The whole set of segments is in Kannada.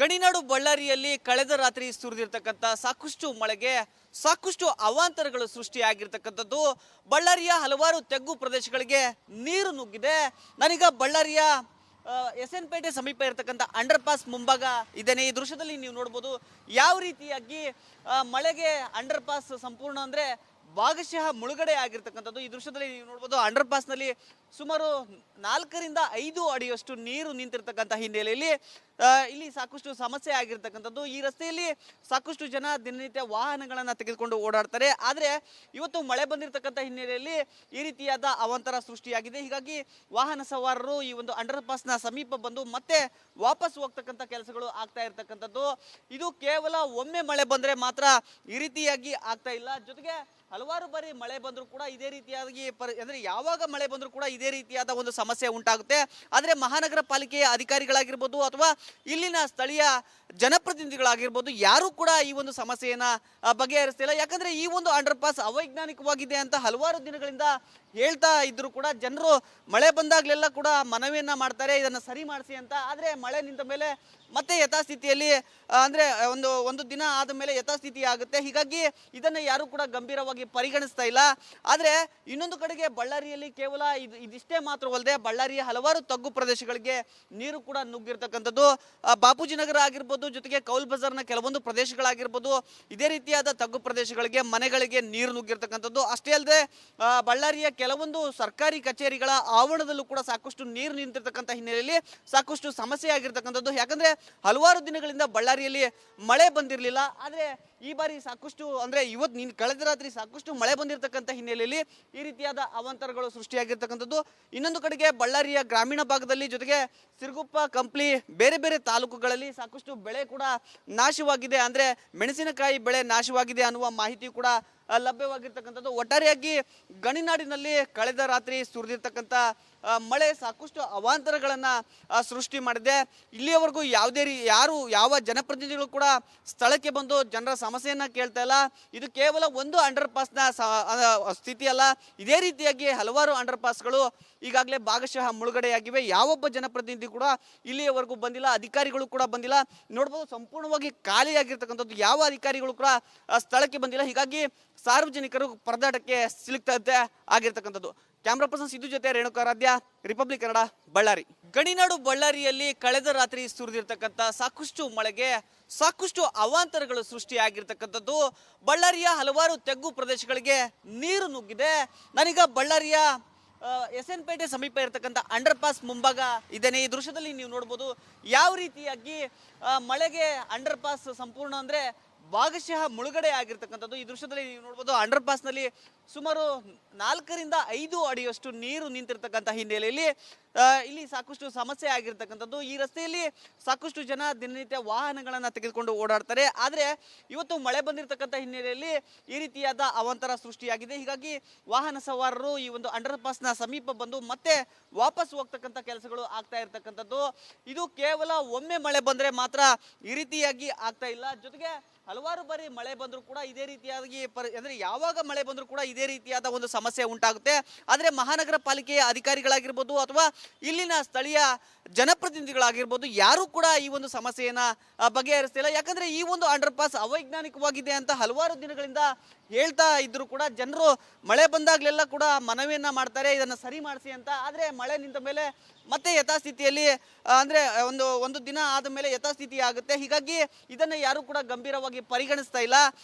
ಗಣಿನಾಡು ಬಳ್ಳಾರಿಯಲ್ಲಿ ಕಳೆದ ರಾತ್ರಿ ಸುರಿದಿರ್ತಕ್ಕಂಥ ಸಾಕಷ್ಟು ಮಳೆಗೆ ಸಾಕಷ್ಟು ಅವಾಂತರಗಳು ಸೃಷ್ಟಿಯಾಗಿರ್ತಕ್ಕಂಥದ್ದು. ಬಳ್ಳಾರಿಯ ಹಲವಾರು ತಗ್ಗು ಪ್ರದೇಶಗಳಿಗೆ ನೀರು ನುಗ್ಗಿದೆ. ನಾನೀಗ ಬಳ್ಳಾರಿಯ ಎಸ್ಎನ್ ಪೇಟೆ ಸಮೀಪ ಇರತಕ್ಕಂಥ ಅಂಡರ್ ಪಾಸ್ ಮುಂಭಾಗ ಇದ್ದೇನೆ. ಈ ದೃಶ್ಯದಲ್ಲಿ ನೀವು ನೋಡ್ಬೋದು ಯಾವ ರೀತಿಯಾಗಿ ಮಳೆಗೆ ಅಂಡರ್ ಪಾಸ್ ಸಂಪೂರ್ಣ ಅಂದರೆ ಭಾಗಶಃ ಮುಳುಗಡೆ ಆಗಿರ್ತಕ್ಕಂಥದ್ದು. ಈ ದೃಶ್ಯದಲ್ಲಿ ನೀವು ನೋಡ್ಬೋದು ಅಂಡರ್ ಪಾಸ್ನಲ್ಲಿ ಸುಮಾರು 4 ರಿಂದ 5 ಅಡಿಯಷ್ಟು ನೀರು ನಿಂತಿರ್ತಕ್ಕಂಥ ಹಿನ್ನೆಲೆಯಲ್ಲಿ ಇಲ್ಲಿ ಸಾಕಷ್ಟು ಸಮಸ್ಯೆ ಆಗಿರ್ತಕ್ಕಂಥದ್ದು. ಈ ರಸ್ತೆಯಲ್ಲಿ ಸಾಕಷ್ಟು ಜನ ದಿನನಿತ್ಯ ವಾಹನಗಳನ್ನು ತೆಗೆದುಕೊಂಡು ಓಡಾಡ್ತಾರೆ. ಆದರೆ ಇವತ್ತು ಮಳೆ ಬಂದಿರತಕ್ಕಂಥ ಹಿನ್ನೆಲೆಯಲ್ಲಿ ಈ ರೀತಿಯಾದ ಅವಾಂತರ ಸೃಷ್ಟಿಯಾಗಿದೆ. ಹೀಗಾಗಿ ವಾಹನ ಸವಾರರು ಈ ಒಂದು ಅಂಡರ್ ಪಾಸ್ನ ಸಮೀಪ ಬಂದು ಮತ್ತೆ ವಾಪಸ್ ಹೋಗ್ತಕ್ಕಂಥ ಕೆಲಸಗಳು ಆಗ್ತಾ ಇರ್ತಕ್ಕಂಥದ್ದು. ಇದು ಕೇವಲ ಒಮ್ಮೆ ಮಳೆ ಬಂದರೆ ಮಾತ್ರ ಈ ರೀತಿಯಾಗಿ ಆಗ್ತಾ ಇಲ್ಲ. ಜೊತೆಗೆ ಹಲವಾರು ಬಾರಿ ಮಳೆ ಬಂದರೂ ಕೂಡ ಇದೇ ರೀತಿಯಾಗಿ ಅಂದರೆ ಯಾವಾಗ ಮಳೆ ಬಂದರೂ ಕೂಡ ಇದೇ ರೀತಿಯಾದ ಒಂದು ಸಮಸ್ಯೆ ಉಂಟಾಗುತ್ತೆ. ಆದರೆ ಮಹಾನಗರ ಪಾಲಿಕೆಯ ಅಧಿಕಾರಿಗಳಾಗಿರ್ಬೋದು ಅಥವಾ ಇಲ್ಲಿನ ಸ್ಥಳೀಯ ಜನಪ್ರತಿನಿಧಿಗಳಾಗಿರ್ಬೋದು ಯಾರು ಕೂಡ ಈ ಒಂದು ಸಮಸ್ಯೆಯನ್ನ ಬಗೆಹರಿಸ್ತಿಲ್ಲ. ಯಾಕಂದ್ರೆ ಈ ಒಂದು ಅಂಡರ್ ಪಾಸ್ ಅವೈಜ್ಞಾನಿಕವಾಗಿದೆ ಅಂತ ಹಲವಾರು ದಿನಗಳಿಂದ ಹೇಳ್ತಾ ಇದ್ರು ಕೂಡ ಜನರು ಮಳೆ ಬಂದಾಗಲೆಲ್ಲ ಕೂಡ ಮನವಿಯನ್ನ ಮಾಡ್ತಾರೆ ಇದನ್ನು ಸರಿ ಮಾಡಿಸಿ ಅಂತ. ಆದರೆ ಮಳೆ ನಿಂತ ಮೇಲೆ ಮತ್ತೆ ಯಥಾಸ್ಥಿತಿಯಲ್ಲಿ ಅಂದರೆ ಒಂದು ದಿನ ಆದ ಮೇಲೆ ಯಥಾಸ್ಥಿತಿ ಆಗುತ್ತೆ. ಹೀಗಾಗಿ ಇದನ್ನು ಯಾರು ಕೂಡ ಗಂಭೀರವಾಗಿ ಪರಿಗಣಿಸ್ತಾ ಇಲ್ಲ. ಆದರೆ ಇನ್ನೊಂದು ಕಡೆಗೆ ಬಳ್ಳಾರಿಯಲ್ಲಿ ಕೇವಲ ಇದಿಷ್ಟೇ ಮಾತ್ರವಲ್ಲದೆ ಬಳ್ಳಾರಿಯ ಹಲವಾರು ತಗ್ಗು ಪ್ರದೇಶಗಳಿಗೆ ನೀರು ಕೂಡ ನುಗ್ಗಿರ್ತಕ್ಕಂಥದ್ದು. ಬಾಪೂಜಿ ನಗರ ಆಗಿರ್ಬೋದು, ಜೊತೆಗೆ ಕೌಲ್ ಬಜಾರ್ನ ಕೆಲವೊಂದು ಪ್ರದೇಶಗಳಾಗಿರ್ಬೋದು, ಇದೇ ರೀತಿಯಾದ ತಗ್ಗು ಪ್ರದೇಶಗಳಿಗೆ ಮನೆಗಳಿಗೆ ನೀರು ನುಗ್ಗಿರ್ತಕ್ಕಂಥದ್ದು. ಅಷ್ಟೇ ಅಲ್ಲದೆ ಬಳ್ಳಾರಿಯ ಕೆಲವೊಂದು ಸರ್ಕಾರಿ ಕಚೇರಿಗಳ ಆವರಣದಲ್ಲೂ ಕೂಡ ಸಾಕಷ್ಟು ನೀರು ನಿಂತಿರ್ತಕ್ಕಂಥ ಹಿನ್ನೆಲೆಯಲ್ಲಿ ಸಾಕಷ್ಟು ಸಮಸ್ಯೆ ಆಗಿರ್ತಕ್ಕಂಥದ್ದು. ಯಾಕಂದ್ರೆ ಹಲವಾರು ದಿನಗಳಿಂದ ಬಳ್ಳಾರಿಯಲ್ಲಿ ಮಳೆ ಬಂದಿರಲಿಲ್ಲ. ಆದರೆ ಈ ಬಾರಿ ಸಾಕಷ್ಟು ಅಂದರೆ ಕಳೆದ ರಾತ್ರಿ ಸಾಕಷ್ಟು ಮಳೆ ಬಂದಿರತಕ್ಕಂಥ ಹಿನ್ನೆಲೆಯಲ್ಲಿ ಈ ರೀತಿಯಾದ ಅವಾಂತರಗಳು ಸೃಷ್ಟಿಯಾಗಿರ್ತಕ್ಕಂಥದ್ದು. ಇನ್ನೊಂದು ಕಡೆಗೆ ಬಳ್ಳಾರಿಯ ಗ್ರಾಮೀಣ ಭಾಗದಲ್ಲಿ ಜೊತೆಗೆ ಸಿರುಗುಪ್ಪ, ಕಂಪ್ಲಿ ಬೇರೆ ಬೇರೆ ತಾಲೂಕುಗಳಲ್ಲಿ ಸಾಕಷ್ಟು ಬೆಳೆ ಕೂಡ ನಾಶವಾಗಿದೆ. ಅಂದರೆ ಮೆಣಸಿನಕಾಯಿ ಬೆಳೆ ನಾಶವಾಗಿದೆ ಅನ್ನುವ ಮಾಹಿತಿ ಕೂಡ ಲಭ್ಯವಾಗಿರ್ತಕ್ಕಂಥದ್ದು. ಒಟ್ಟಾರೆಯಾಗಿ ಗಣಿನಾಡಿನಲ್ಲಿ ಕಳೆದ ರಾತ್ರಿ ಸುರಿದಿರ್ತಕ್ಕಂಥ ಮಳೆ ಸಾಕಷ್ಟು ಅವಾಂತರಗಳನ್ನು ಸೃಷ್ಟಿ ಮಾಡಿದೆ. ಇಲ್ಲಿಯವರೆಗೂ ಯಾವ ಜನಪ್ರತಿನಿಧಿಗಳು ಕೂಡ ಸ್ಥಳಕ್ಕೆ ಬಂದು ಜನರ ಸಮಸ್ಯೆಯನ್ನು ಕೇಳ್ತಾ ಇಲ್ಲ. ಇದು ಕೇವಲ ಒಂದು ಅಂಡರ್ ಪಾಸ್ನ ಸ್ಥಿತಿ ಅಲ್ಲ. ಇದೇ ರೀತಿಯಾಗಿ ಹಲವಾರು ಅಂಡರ್ ಪಾಸ್ಗಳು ಈಗಾಗಲೇ ಭಾಗಶಃ ಮುಳುಗಡೆಯಾಗಿವೆ. ಯಾವೊಬ್ಬ ಜನಪ್ರತಿನಿಧಿ ಕೂಡ ಇಲ್ಲಿಯವರೆಗೂ ಬಂದಿಲ್ಲ, ಅಧಿಕಾರಿಗಳು ಕೂಡ ಬಂದಿಲ್ಲ. ನೋಡ್ಬೋದು ಸಂಪೂರ್ಣವಾಗಿ ಖಾಲಿಯಾಗಿರ್ತಕ್ಕಂಥದ್ದು. ಯಾವ ಅಧಿಕಾರಿಗಳು ಕೂಡ ಸ್ಥಳಕ್ಕೆ ಬಂದಿಲ್ಲ. ಹೀಗಾಗಿ ಸಾರ್ವಜನಿಕರು ಪರದಾಟಕ್ಕೆ ಸಿಲುಕ್ತಾ ಆಗಿರ್ತಕ್ಕಂಥದ್ದು. ಕ್ಯಾಮ್ರಾ ಪರ್ಸನ್ ಸಿದ್ದು ಜೊತೆ ರೇಣುಕಾರಾಧ್ಯ, ರಿಪಬ್ಲಿಕ್ ಕನ್ನಡ, ಬಳ್ಳಾರಿ. ಗಣಿನಾಡು ಬಳ್ಳಾರಿಯಲ್ಲಿ ಕಳೆದ ರಾತ್ರಿ ಸುರಿದಿರ್ತಕ್ಕಂಥ ಸಾಕಷ್ಟು ಮಳೆಗೆ ಸಾಕಷ್ಟು ಅವಾಂತರಗಳು ಸೃಷ್ಟಿಯಾಗಿರ್ತಕ್ಕಂಥದ್ದು. ಬಳ್ಳಾರಿಯ ಹಲವಾರು ತಗ್ಗು ಪ್ರದೇಶಗಳಿಗೆ ನೀರು ನುಗ್ಗಿದೆ. ನಾನೀಗ ಬಳ್ಳಾರಿಯ ಎಸ್ಎನ್ ಪೇಟೆ ಸಮೀಪ ಇರತಕ್ಕಂಥ ಅಂಡರ್ ಪಾಸ್ ಮುಂಭಾಗ ಇದ್ದೇನೆ. ಈ ದೃಶ್ಯದಲ್ಲಿ ನೀವು ನೋಡ್ಬೋದು ಯಾವ ರೀತಿಯಾಗಿ ಮಳೆಗೆ ಅಂಡರ್ ಪಾಸ್ ಸಂಪೂರ್ಣ ಅಂದರೆ ಭಾಗಶಃ ಮುಳುಗಡೆ ಆಗಿರ್ತಕ್ಕಂಥದ್ದು. ಈ ದೃಶ್ಯದಲ್ಲಿ ನೀವು ನೋಡ್ಬೋದು ಅಂಡರ್ ಪಾಸ್ನಲ್ಲಿ ಸುಮಾರು 4 ರಿಂದ 5 ಅಡಿಯಷ್ಟು ನೀರು ನಿಂತಿರ್ತಕ್ಕಂಥ ಹಿನ್ನೆಲೆಯಲ್ಲಿ ಇಲ್ಲಿ ಸಾಕಷ್ಟು ಸಮಸ್ಯೆ ಆಗಿರ್ತಕ್ಕಂಥದ್ದು. ಈ ರಸ್ತೆಯಲ್ಲಿ ಸಾಕಷ್ಟು ಜನ ದಿನನಿತ್ಯ ವಾಹನಗಳನ್ನು ತೆಗೆದುಕೊಂಡು ಓಡಾಡ್ತಾರೆ. ಆದರೆ ಇವತ್ತು ಮಳೆ ಬಂದಿರತಕ್ಕಂಥ ಹಿನ್ನೆಲೆಯಲ್ಲಿ ಈ ರೀತಿಯಾದ ಅವಾಂತರ ಸೃಷ್ಟಿಯಾಗಿದೆ. ಹೀಗಾಗಿ ವಾಹನ ಸವಾರರು ಈ ಒಂದು ಅಂಡರ್ ಪಾಸ್ನ ಸಮೀಪ ಬಂದು ಮತ್ತೆ ವಾಪಸ್ ಹೋಗ್ತಕ್ಕಂಥ ಕೆಲಸಗಳು ಆಗ್ತಾ ಇರ್ತಕ್ಕಂಥದ್ದು. ಇದು ಕೇವಲ ಒಮ್ಮೆ ಮಳೆ ಬಂದರೆ ಮಾತ್ರ ಈ ರೀತಿಯಾಗಿ ಆಗ್ತಾ ಇಲ್ಲ. ಜೊತೆಗೆ ಹಲವಾರು ಬಾರಿ ಮಳೆ ಬಂದರೂ ಕೂಡ ಇದೇ ರೀತಿಯಾಗಿ ಅಂದರೆ ಯಾವಾಗ ಮಳೆ ಬಂದರೂ ಕೂಡ ಇದೇ ರೀತಿಯಾದ ಒಂದು ಸಮಸ್ಯೆ ಉಂಟಾಗುತ್ತೆ. ಆದರೆ ಮಹಾನಗರ ಪಾಲಿಕೆಯ ಅಧಿಕಾರಿಗಳಾಗಿರ್ಬೋದು ಅಥವಾ ಇಲ್ಲಿನ ಸ್ಥಳೀಯ ಜನಪ್ರತಿನಿಧಿಗಳಾಗಿರ್ಬೋದು ಯಾರು ಕೂಡ ಈ ಒಂದು ಸಮಸ್ಯೆಯನ್ನ ಬಗೆಹರಿಸ್ತಿಲ್ಲ. ಯಾಕಂದ್ರೆ ಈ ಒಂದು ಅಂಡರ್ ಪಾಸ್ ಅವೈಜ್ಞಾನಿಕವಾಗಿದೆ ಅಂತ ಹಲವಾರು ದಿನಗಳಿಂದ ಹೇಳ್ತಾ ಇದ್ರು ಕೂಡ ಜನರು ಮಳೆ ಬಂದಾಗಲೆಲ್ಲ ಕೂಡ ಮನವಿಯನ್ನ ಮಾಡ್ತಾರೆ ಇದನ್ನು ಸರಿ ಮಾಡಿಸಿ ಅಂತ. ಆದರೆ ಮಳೆ ನಿಂತ ಮೇಲೆ ಮತ್ತೆ ಯಥಾಸ್ಥಿತಿಯಲ್ಲಿ ಅಂದರೆ ಒಂದು ದಿನ ಆದ ಮೇಲೆ ಯಥಾಸ್ಥಿತಿ ಆಗುತ್ತೆ. ಹೀಗಾಗಿ ಇದನ್ನು ಯಾರು ಕೂಡ ಗಂಭೀರವಾಗಿ ಪರಿಗಣಿಸ್ತಾ ಇಲ್ಲ.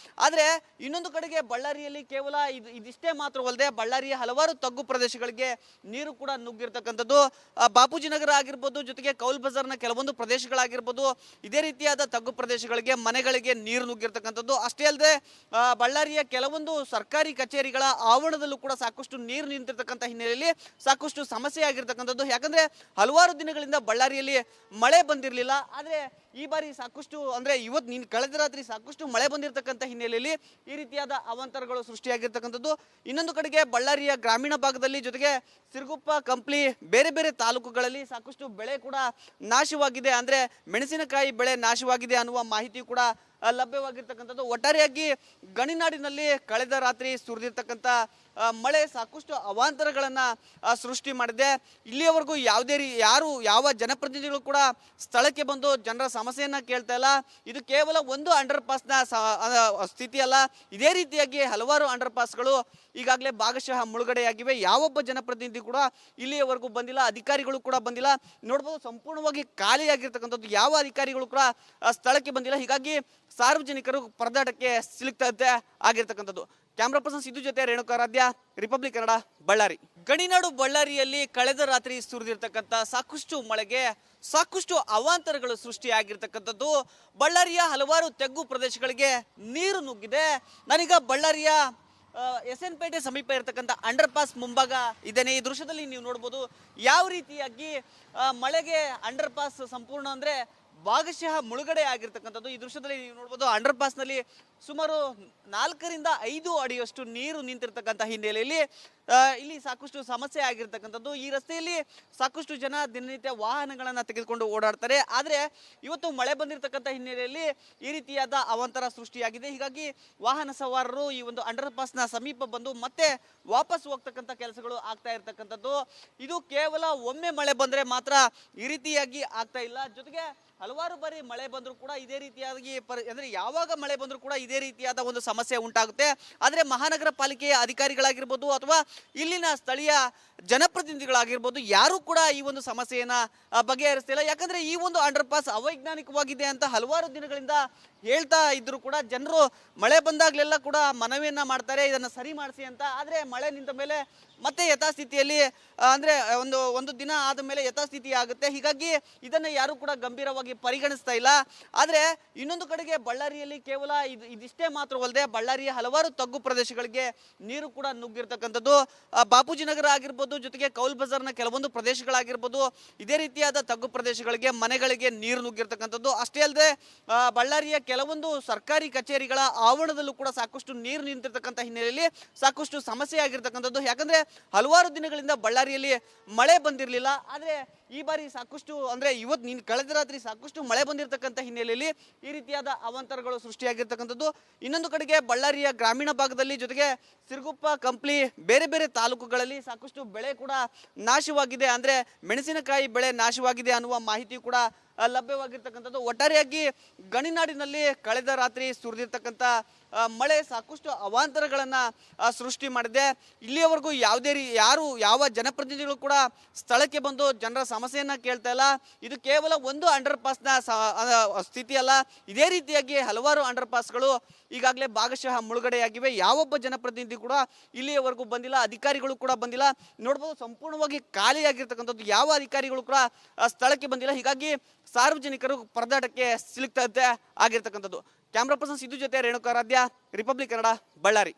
ಆದರೆ ಇನ್ನೊಂದು ಕಡೆಗೆ ಬಳ್ಳಾರಿಯಲ್ಲಿ ಕೇವಲ ಇದಿಷ್ಟೇ ಮಾತ್ರವಲ್ಲದೆ ಬಳ್ಳಾರಿಯ ಹಲವಾರು ತಗ್ಗು ಪ್ರದೇಶಗಳಿಗೆ ನೀರು ಕೂಡ ನುಗ್ಗಿರ್ತಕ್ಕಂಥದ್ದು. ಬಾಪೂಜಿ ನಗರ ಆಗಿರ್ಬೋದು, ಜೊತೆಗೆ ಕೌಲ್ ಬಜಾರ್ನ ಕೆಲವೊಂದು ಪ್ರದೇಶಗಳಾಗಿರ್ಬೋದು, ಇದೇ ರೀತಿಯಾದ ತಗ್ಗು ಪ್ರದೇಶಗಳಿಗೆ ಮನೆಗಳಿಗೆ ನೀರು ನುಗ್ಗಿರ್ತಕ್ಕಂಥದ್ದು. ಅಷ್ಟೇ ಅಲ್ಲದೆ ಬಳ್ಳಾರಿಯ ಕೆಲವೊಂದು ಸರ್ಕಾರಿ ಕಚೇರಿಗಳ ಆವರಣದಲ್ಲೂ ಕೂಡ ಸಾಕಷ್ಟು ನೀರು ನಿಂತಿರ್ತಕ್ಕಂಥ ಹಿನ್ನೆಲೆಯಲ್ಲಿ ಸಾಕಷ್ಟು ಸಮಸ್ಯೆ ಆಗಿರ್ತಕ್ಕಂಥದ್ದು. ಯಾಕಂದ್ರೆ ಹಲವಾರು ದಿನಗಳಿಂದ ಬಳ್ಳಾರಿಯಲ್ಲಿ ಮಳೆ ಬಂದಿರಲಿಲ್ಲ. ಆದರೆ ಈ ಬಾರಿ ಸಾಕಷ್ಟು ಅಂದರೆ ಕಳೆದ ರಾತ್ರಿ ಸಾಕಷ್ಟು ಮಳೆ ಬಂದಿರತಕ್ಕಂಥ ಹಿನ್ನೆಲೆಯಲ್ಲಿ ಈ ರೀತಿಯಾದ ಅವಾಂತರಗಳು ಸೃಷ್ಟಿಯಾಗಿರ್ತಕ್ಕಂಥದ್ದು. ಇನ್ನೊಂದು ಕಡೆಗೆ ಬಳ್ಳಾರಿಯ ಗ್ರಾಮೀಣ ಭಾಗದಲ್ಲಿ ಜೊತೆಗೆ ಸಿರುಗುಪ್ಪ, ಕಂಪ್ಲಿ ಬೇರೆ ಬೇರೆ ತಾಲೂಕುಗಳಲ್ಲಿ ಸಾಕಷ್ಟು ಬೆಳೆ ಕೂಡ ನಾಶವಾಗಿದೆ. ಅಂದರೆ ಮೆಣಸಿನಕಾಯಿ ಬೆಳೆ ನಾಶವಾಗಿದೆ ಅನ್ನುವ ಮಾಹಿತಿ ಕೂಡ ಲಭ್ಯವಾಗಿರ್ತಕ್ಕಂಥದ್ದು. ಒಟ್ಟಾರೆಯಾಗಿ ಗಣಿನಾಡಿನಲ್ಲಿ ಕಳೆದ ರಾತ್ರಿ ಸುರಿದಿರ್ತಕ್ಕಂಥ ಮಳೆ ಸಾಕಷ್ಟು ಅವಾಂತರಗಳನ್ನ ಸೃಷ್ಟಿ ಮಾಡಿದೆ. ಇಲ್ಲಿಯವರೆಗೂ ಯಾವ ಜನಪ್ರತಿನಿಧಿಗಳು ಕೂಡ ಸ್ಥಳಕ್ಕೆ ಬಂದು ಜನರ ಸಮಸ್ಯೆಯನ್ನ ಕೇಳ್ತಾ ಇಲ್ಲ. ಇದು ಕೇವಲ ಒಂದು ಅಂಡರ್ ಪಾಸ್ನ ಸ್ಥಿತಿ ಅಲ್ಲ, ಇದೇ ರೀತಿಯಾಗಿ ಹಲವಾರು ಅಂಡರ್ ಪಾಸ್ಗಳು ಈಗಾಗಲೇ ಭಾಗಶಃ ಮುಳುಗಡೆಯಾಗಿವೆ. ಯಾವೊಬ್ಬ ಜನಪ್ರತಿನಿಧಿ ಕೂಡ ಇಲ್ಲಿಯವರೆಗೂ ಬಂದಿಲ್ಲ, ಅಧಿಕಾರಿಗಳು ಕೂಡ ಬಂದಿಲ್ಲ. ನೋಡ್ಬೋದು ಸಂಪೂರ್ಣವಾಗಿ ಖಾಲಿಯಾಗಿರ್ತಕ್ಕಂಥದ್ದು, ಯಾವ ಅಧಿಕಾರಿಗಳು ಕೂಡ ಸ್ಥಳಕ್ಕೆ ಬಂದಿಲ್ಲ. ಹೀಗಾಗಿ ಸಾರ್ವಜನಿಕರು ಪರದಾಟಕ್ಕೆ ಸಿಲುಕ್ತಾ ಆಗಿರ್ತಕ್ಕಂಥದ್ದು. ಕ್ಯಾಮ್ರಾ ಪರ್ಸನ್ ಸಿದ್ದು ಜೊತೆ ರೇಣುಕಾರಾಧ್ಯ, ರಿಪಬ್ಲಿಕ್ ಕನ್ನಡ, ಬಳ್ಳಾರಿ. ಗಣಿನಾಡು ಬಳ್ಳಾರಿಯಲ್ಲಿ ಕಳೆದ ರಾತ್ರಿ ಸುರಿದಿರ್ತಕ್ಕಂಥ ಸಾಕಷ್ಟು ಮಳೆಗೆ ಸಾಕಷ್ಟು ಅವಾಂತರಗಳು ಸೃಷ್ಟಿಯಾಗಿರ್ತಕ್ಕಂಥದ್ದು. ಬಳ್ಳಾರಿಯ ಹಲವಾರು ತಗ್ಗು ಪ್ರದೇಶಗಳಿಗೆ ನೀರು ನುಗ್ಗಿದೆ. ನಾನೀಗ ಬಳ್ಳಾರಿಯ SN ಪೇಟೆ ಸಮೀಪ ಇರತಕ್ಕಂಥ ಅಂಡರ್ ಪಾಸ್ ಮುಂಭಾಗ ಇದ್ದೇನೆ. ಈ ದೃಶ್ಯದಲ್ಲಿ ನೀವು ನೋಡ್ಬೋದು ಯಾವ ರೀತಿಯಾಗಿ ಮಳೆಗೆ ಅಂಡರ್ ಪಾಸ್ ಸಂಪೂರ್ಣ ಅಂದರೆ ಭಾಗಶಃ ಮುಳುಗಡೆ ಆಗಿರ್ತಕ್ಕಂಥದ್ದು. ಈ ದೃಶ್ಯದಲ್ಲಿ ನೀವು ನೋಡ್ಬೋದು ಅಂಡರ್ ಪಾಸ್ನಲ್ಲಿ ಸುಮಾರು 4 ರಿಂದ 5 ಅಡಿಯಷ್ಟು ನೀರು ನಿಂತಿರ್ತಕ್ಕಂಥ ಹಿನ್ನೆಲೆಯಲ್ಲಿ ಇಲ್ಲಿ ಸಾಕಷ್ಟು ಸಮಸ್ಯೆ ಆಗಿರ್ತಕ್ಕಂಥದ್ದು. ಈ ರಸ್ತೆಯಲ್ಲಿ ಸಾಕಷ್ಟು ಜನ ದಿನನಿತ್ಯ ವಾಹನಗಳನ್ನು ತೆಗೆದುಕೊಂಡು ಓಡಾಡ್ತಾರೆ. ಆದರೆ ಇವತ್ತು ಮಳೆ ಬಂದಿರತಕ್ಕಂಥ ಹಿನ್ನೆಲೆಯಲ್ಲಿ ಈ ರೀತಿಯಾದ ಅವಾಂತರ ಸೃಷ್ಟಿಯಾಗಿದೆ. ಹೀಗಾಗಿ ವಾಹನ ಸವಾರರು ಈ ಒಂದು ಅಂಡರ್ ಪಾಸ್ನ ಸಮೀಪ ಬಂದು ಮತ್ತೆ ವಾಪಸ್ ಹೋಗ್ತಕ್ಕಂಥ ಕೆಲಸಗಳು ಆಗ್ತಾ ಇರ್ತಕ್ಕಂಥದ್ದು. ಇದು ಕೇವಲ ಒಮ್ಮೆ ಮಳೆ ಬಂದರೆ ಮಾತ್ರ ಈ ರೀತಿಯಾಗಿ ಆಗ್ತಾ ಇಲ್ಲ. ಜೊತೆಗೆ ಹಲವಾರು ಬಾರಿ ಮಳೆ ಬಂದರೂ ಕೂಡ ಇದೇ ರೀತಿಯಾಗಿ ಅಂದರೆ ಯಾವಾಗ ಮಳೆ ಬಂದರೂ ಕೂಡ ಇದೇ ರೀತಿಯಾದ ಒಂದು ಸಮಸ್ಯೆ ಉಂಟಾಗುತ್ತೆ. ಆದರೆ ಮಹಾನಗರ ಪಾಲಿಕೆಯ ಅಧಿಕಾರಿಗಳಾಗಿರ್ಬೋದು ಅಥವಾ ಇಲ್ಲಿನ ಸ್ಥಳೀಯ ಜನಪ್ರತಿನಿಧಿಗಳಾಗಿರ್ಬೋದು ಯಾರು ಕೂಡ ಈ ಒಂದು ಸಮಸ್ಯೆಯನ್ನ ಬಗೆಹರಿಸ್ತಿಲ್ಲ. ಯಾಕಂದ್ರೆ ಈ ಒಂದು ಅಂಡರ್ ಪಾಸ್ ಅವೈಜ್ಞಾನಿಕವಾಗಿದೆ ಅಂತ ಹಲವಾರು ದಿನಗಳಿಂದ ಹೇಳ್ತಾ ಇದ್ರು ಕೂಡ ಜನರು ಮಳೆ ಬಂದಾಗಲೆಲ್ಲ ಕೂಡ ಮನವಿಯನ್ನ ಮಾಡ್ತಾರೆ ಇದನ್ನ ಸರಿ ಮಾಡಿಸಿ ಅಂತ. ಆದರೆ ಮಳೆ ನಿಂತ ಮೇಲೆ ಮತ್ತೆ ಯಥಾಸ್ಥಿತಿಯಲ್ಲಿ ಅಂದ್ರೆ ಒಂದು ದಿನ ಆದ ಮೇಲೆ ಯಥಾಸ್ಥಿತಿ ಆಗುತ್ತೆ. ಹೀಗಾಗಿ ಇದನ್ನ ಯಾರು ಕೂಡ ಗಂಭೀರವಾಗಿ ಪರಿಗಣಿಸ್ತಾ ಇಲ್ಲ. ಆದರೆ ಇನ್ನೊಂದು ಕಡೆಗೆ ಬಳ್ಳಾರಿಯಲ್ಲಿ ಕೇವಲ ಇದಿಷ್ಟೇ ಮಾತ್ರವಲ್ಲದೆ ಬಳ್ಳಾರಿಯ ಹಲವಾರು ತಗ್ಗು ಪ್ರದೇಶಗಳಿಗೆ ನೀರು ಕೂಡ ನುಗ್ಗಿರ್ತಕ್ಕಂಥದ್ದು. ಬಾಪೂಜಿ ನಗರ ಆಗಿರ್ಬೋದು, ಜೊತೆಗೆ ಕೌಲ್ ಬಜಾರ್ನ ಕೆಲವೊಂದು ಪ್ರದೇಶಗಳಾಗಿರ್ಬೋದು, ಇದೇ ರೀತಿಯಾದ ತಗ್ಗು ಪ್ರದೇಶಗಳಿಗೆ ಮನೆಗಳಿಗೆ ನೀರು ನುಗ್ಗಿರ್ತಕ್ಕಂಥದ್ದು. ಅಷ್ಟೇ ಅಲ್ಲದೆ ಬಳ್ಳಾರಿಯ ಕೆಲವೊಂದು ಸರ್ಕಾರಿ ಕಚೇರಿಗಳ ಆವರಣದಲ್ಲೂ ಕೂಡ ಸಾಕಷ್ಟು ನೀರು ನಿಂತಿರ್ತಕ್ಕಂಥ ಹಿನ್ನೆಲೆಯಲ್ಲಿ ಸಾಕಷ್ಟು ಸಮಸ್ಯೆ ಆಗಿರ್ತಕ್ಕಂಥದ್ದು. ಯಾಕಂದ್ರೆ ಹಲವಾರು ದಿನಗಳಿಂದ ಬಳ್ಳಾರಿಯಲ್ಲಿ ಮಳೆ ಬಂದಿರಲಿಲ್ಲ. ಆದರೆ ಈ ಬಾರಿ ಸಾಕಷ್ಟು ಅಂದ್ರೆ ಕಳೆದ ರಾತ್ರಿ ಸಾಕಷ್ಟು ಮಳೆ ಬಂದಿರತಕ್ಕಂಥ ಹಿನ್ನೆಲೆಯಲ್ಲಿ ಈ ರೀತಿಯಾದ ಅವಾಂತರಗಳು ಸೃಷ್ಟಿಯಾಗಿರ್ತಕ್ಕಂಥದ್ದು. ಇನ್ನೊಂದು ಕಡೆಗೆ ಬಳ್ಳಾರಿಯ ಗ್ರಾಮೀಣ ಭಾಗದಲ್ಲಿ ಜೊತೆಗೆ ಸಿರುಗುಪ್ಪ, ಕಂಪ್ಲಿ, ಬೇರೆ ಬೇರೆ ತಾಲೂಕುಗಳಲ್ಲಿ ಸಾಕಷ್ಟು ಬೆಳೆ ಕೂಡ ನಾಶವಾಗಿದೆ. ಅಂದ್ರೆ ಮೆಣಸಿನಕಾಯಿ ಬೆಳೆ ನಾಶವಾಗಿದೆ ಅನ್ನುವ ಮಾಹಿತಿ ಕೂಡ ಲಭ್ಯವಾಗಿರ್ತಕ್ಕಂಥದ್ದು. ಒಟ್ಟಾರೆಯಾಗಿ ಗಣಿನಾಡಿನಲ್ಲಿ ಕಳೆದ ರಾತ್ರಿ ಸುರಿದಿರ್ತಕ್ಕಂಥ ಮಳೆ ಸಾಕಷ್ಟು ಅವಾಂತರಗಳನ್ನ ಸೃಷ್ಟಿ ಮಾಡಿದೆ. ಇಲ್ಲಿಯವರೆಗೂ ಯಾವ ಜನಪ್ರತಿನಿಧಿಗಳು ಕೂಡ ಸ್ಥಳಕ್ಕೆ ಬಂದು ಜನರ ಸಮಸ್ಯೆಯನ್ನ ಕೇಳ್ತಾ ಇಲ್ಲ. ಇದು ಕೇವಲ ಒಂದು ಅಂಡರ್ ಪಾಸ್ನ ಸ್ಥಿತಿ ಅಲ್ಲ, ಇದೇ ರೀತಿಯಾಗಿ ಹಲವಾರು ಅಂಡರ್ ಪಾಸ್ಗಳು ಈಗಾಗಲೇ ಭಾಗಶಃ ಮುಳುಗಡೆಯಾಗಿವೆ. ಯಾವೊಬ್ಬ ಜನಪ್ರತಿನಿಧಿ ಕೂಡ ಇಲ್ಲಿಯವರೆಗೂ ಬಂದಿಲ್ಲ, ಅಧಿಕಾರಿಗಳು ಕೂಡ ಬಂದಿಲ್ಲ. ನೋಡ್ಬೋದು ಸಂಪೂರ್ಣವಾಗಿ ಖಾಲಿಯಾಗಿರ್ತಕ್ಕಂಥದ್ದು, ಯಾವ ಅಧಿಕಾರಿಗಳು ಕೂಡ ಸ್ಥಳಕ್ಕೆ ಬಂದಿಲ್ಲ. ಹೀಗಾಗಿ ಸಾರ್ವಜನಿಕರು ಪರದಾಟಕ್ಕೆ ಸಿಲುಕ್ತಾ ಆಗಿರ್ತಕ್ಕಂಥದ್ದು. ಕ್ಯಾಮ್ರಾ ಪರ್ಸನ್ ಸಿದ್ದು ಜೊತೆ ರೇಣುಕಾರಾಧ್ಯ, ರಿಪಬ್ಲಿಕ್ ಕನ್ನಡ, ಬಳ್ಳಾರಿ.